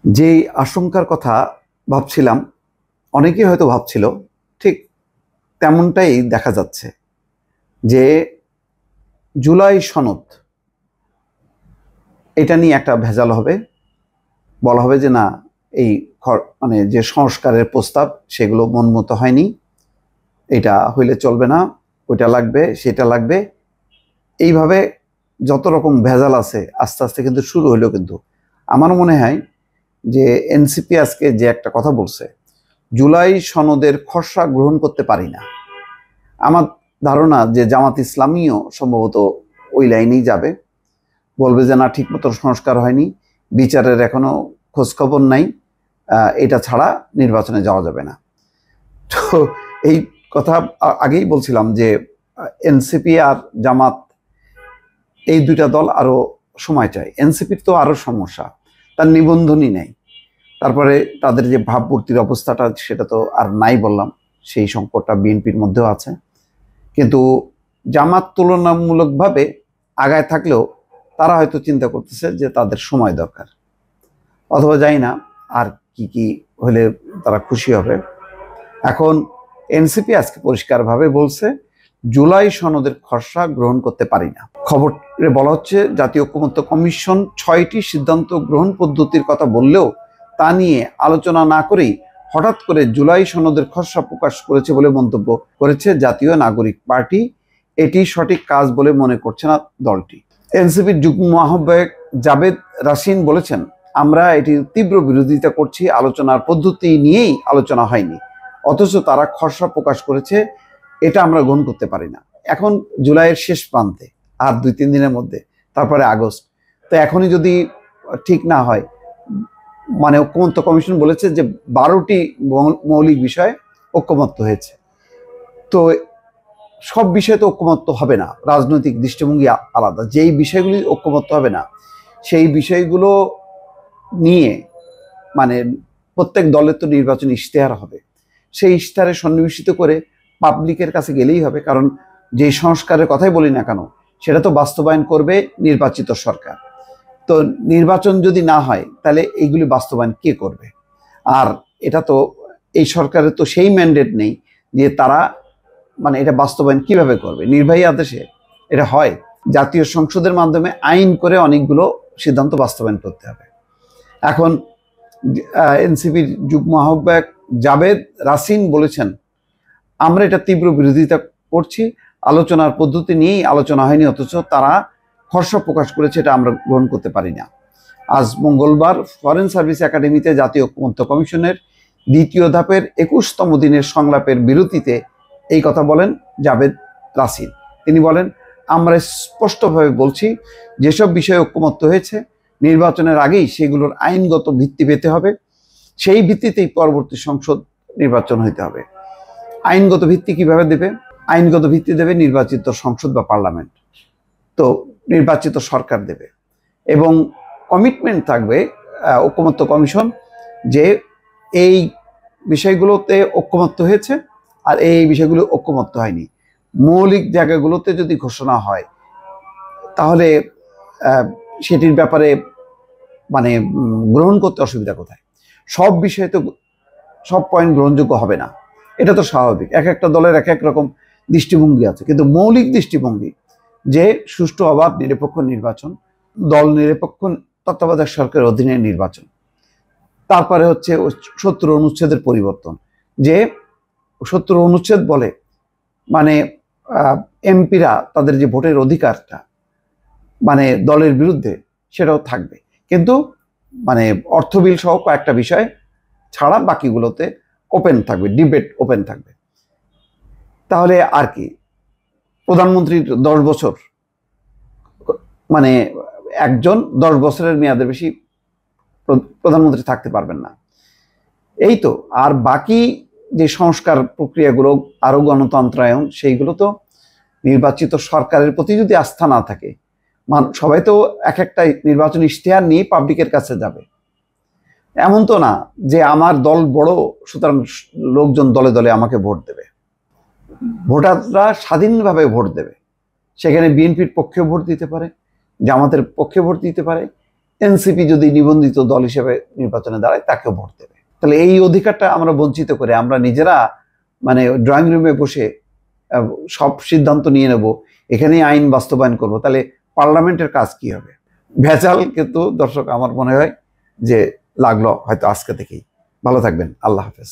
যে আশঙ্কার কথা ভাবছিলাম, অনেকেই হয়তো ভাবছিল, ঠিক তেমনটাই দেখা যাচ্ছে যে জুলাই সনদ এটা নিয়ে একটা ভেজাল হবে। বলা হবে যে না, এই মানে যে সংস্কারের প্রস্তাব সেগুলো মন মতো হয়নি, এটা হইলে চলবে না, ওইটা লাগবে, সেটা লাগবে। এইভাবে যত রকম ভেজাল আছে আস্তে আস্তে কিন্তু শুরু হলো। কিন্তু আমার মনে হয় যে এনসিপি আজকে যে একটা কথা বলছে, জুলাই সনদের খসড়া গ্রহণ করতে পারি না। আমার ধারণা যে জামাত ইসলামীও সম্ভবত ওই লাইনেই যাবে, বলবে যে না, ঠিক মতো সংস্কার হয়নি, বিচারের এখনো খোঁজখবর নাই, এটা ছাড়া নির্বাচনে যাওয়া যাবে না। তো এই কথা আগেই বলছিলাম যে এনসিপি আর জামাত এই দুইটা দল আরো সময় চায়। এনসিপির তো আরো সমস্যা, তার নিবন্ধনই নেই। তারপরে তাদের যে ভাবমূর্তির অবস্থাটা সেটা তো আর নাই বললাম, সেই সংকটটা বিএনপির মধ্যেও আছে। কিন্তু জামাত তুলনামূলকভাবে আগায় থাকলেও তারা হয়তো চিন্তা করতেছে যে তাদের সময় দরকার, অথবা জানি না আর কি কি হলে তারা খুশি হবে। এখন এনসিপি আজকে পরিষ্কারভাবে বলছে জুলাই সনদের খসড়া গ্রহণ করতে পারি না। খবরে বলা হচ্ছে জাতীয় ঐকমত্য কমিশন 6টি সিদ্ধান্ত গ্রহণ পদ্ধতির কথা বললেও তা নিয়ে আলোচনা না করেই হঠাৎ করে জুলাই সনদের খসড়া প্রকাশ করেছে বলে মন্তব্য করেছে জাতীয় নাগরিক পার্টি। এটি সঠিক কাজ বলে মনে করছে না দলটি। এনসিপির যুগ্ম আহ্বায়ক জাবেদ রাসিন বলেছেন, আমরা এটির তীব্র বিরোধিতা করছি, আলোচনার পদ্ধতি নিয়েই আলোচনা হয়নি, অথচ তারা খসড়া প্রকাশ করেছে, এটা আমরা গ্রহণ করতে পারি না। এখন জুলাইয়ের শেষ প্রান্তে, আর 2-3 দিনের মধ্যে তারপরে আগস্ট। তো এখনই যদি ঠিক না হয়, মানে ঐকমত্য কমিশন বলেছে যে 12টি মৌলিক বিষয়ে ঐকমত্য হয়েছে, তো সব বিষয়ে তো ঐকমত্য হবে না, রাজনৈতিক দৃষ্টিভঙ্গি আলাদা। যেই বিষয়গুলি ঐকমত্য হবে না সেই বিষয়গুলো নিয়ে মানে প্রত্যেক দলের তো নির্বাচনী ইশতেহার হবে, সেই ইশতেহারে সন্নিবেশিত করে পাবলিকের কাছে গেলেই হবে। কারণ যে সংস্কারের কথাই বলি না কেন, সেটা তো বাস্তবায়ন করবে নির্বাচিত সরকার। তো নির্বাচন যদি না হয় তাহলে এইগুলি বাস্তবায়ন কে করবে? আর এটা তো এই সরকারের তো সেই ম্যান্ডেট নেই যে তারা মানে এটা বাস্তবায়ন কিভাবে করবে। নির্বাহী আদেশে এটা হয়, জাতীয় সংসদের মাধ্যমে আইন করে অনেকগুলো সিদ্ধান্ত বাস্তবায়ন করতে হবে। এখন এনসিপির যুগ্ম আহ্বায়ক জাবেদ রাসিন বলেছেন, আমরা এটা তীব্র বিরোধিতা করছি, আলোচনার পদ্ধতি নিয়েই আলোচনা হয়নি, অথচ তারা খসড়া প্রকাশ করেছে, এটা আমরা গ্রহণ করতে পারি না। আজ মঙ্গলবার ফরেন সার্ভিস একাডেমিতে জাতীয় ঐকমত্য কমিশনের 2য় ধাপের 21তম দিনের সংলাপের বিরতিতে এই কথা বলেন জাবেদ রাসিন। তিনি বলেন, আমরা স্পষ্টভাবে বলছি, যেসব বিষয়ে ঐকমত্য হয়েছে নির্বাচনের আগেই সেগুলোর আইনগত ভিত্তি পেতে হবে, সেই ভিত্তিতেই পরবর্তী সংসদ নির্বাচন হইতে হবে। আইনগত ভিত্তি কিভাবে দেবে? আইনগত ভিত্তি দেবে নির্বাচিত সংসদ বা পার্লামেন্ট, তো নির্বাচিত সরকার দেবে। এবং কমিটমেন্ট থাকবে ঐকমত্য কমিশন যে এই বিষয়গুলোতে ঐকমত্য হয়েছে আর এই বিষয়গুলো ঐকমত্য হয়নি। মৌলিক জায়গাগুলোতে যদি ঘোষণা হয় তাহলে সেটির ব্যাপারে মানে গ্রহণ করতে অসুবিধা কোথায়? সব বিষয়ে তো সব পয়েন্ট গ্রহণযোগ্য হবে না, এটা তো স্বাভাবিক। এক একটা দলের এক এক রকম দৃষ্টিভঙ্গি আছে, কিন্তু মৌলিক দৃষ্টিভঙ্গি যে সুষ্ঠু অবাধ নিরপেক্ষ নির্বাচন, দল নিরপেক্ষ তত্ত্বাবধায়ক সরকারের অধীনে নির্বাচন, তারপরে হচ্ছে 70 অনুচ্ছেদের পরিবর্তন। যে 70 অনুচ্ছেদ বলে মানে এমপিরা তাদের যে ভোটের অধিকারটা মানে দলের বিরুদ্ধে, সেটাও থাকবে, কিন্তু মানে অর্থ বিল সহ কয়েকটা বিষয় ছাড়া বাকিগুলোতে ওপেন থাকবে, ডিবেট ওপেন থাকবে। তাহলে আর কি, প্রধানমন্ত্রীর 10 বছর, মানে একজন 10 বছরের মেয়াদের বেশি প্রধানমন্ত্রী থাকতে পারবেন না। এই তো। আর বাকি যে সংস্কার প্রক্রিয়াগুলো, আরো গণতন্ত্রায়ন, সেইগুলো তো নির্বাচিত সরকারের প্রতি যদি আস্থা না থাকে, সবাই তো এক একটা নির্বাচনী ইশতেহার নিয়ে পাবলিকের কাছে যাবে। এমন তো না যে আমার দল বড় সুতরাং লোকজন দলে দলে আমাকে ভোট দেবে। ভোটাররা স্বাধীনভাবে ভোট দেবে, সেখানে বিএনপির পক্ষে ভোট দিতে পারে, জামাতের পক্ষে ভোট দিতে পারে, এনসিপি যদি নিবন্ধিত দল হিসেবে নির্বাচনে দাঁড়ায় তাকেও ভোট দেবে। তাহলে এই অধিকারটা আমরা বঞ্চিত করে আমরা নিজেরা মানে ড্রয়িং রুমে বসে সব সিদ্ধান্ত নিয়ে নেব, এখানেই আইন বাস্তবায়ন করব, তাহলে পার্লামেন্টের কাজ কি হবে? ভেজাল কিন্তু দর্শক আমার মনে হয় যে লাগলো হয়তো আজকে থেকেই। ভালো থাকবেন, আল্লাহ হাফেজ।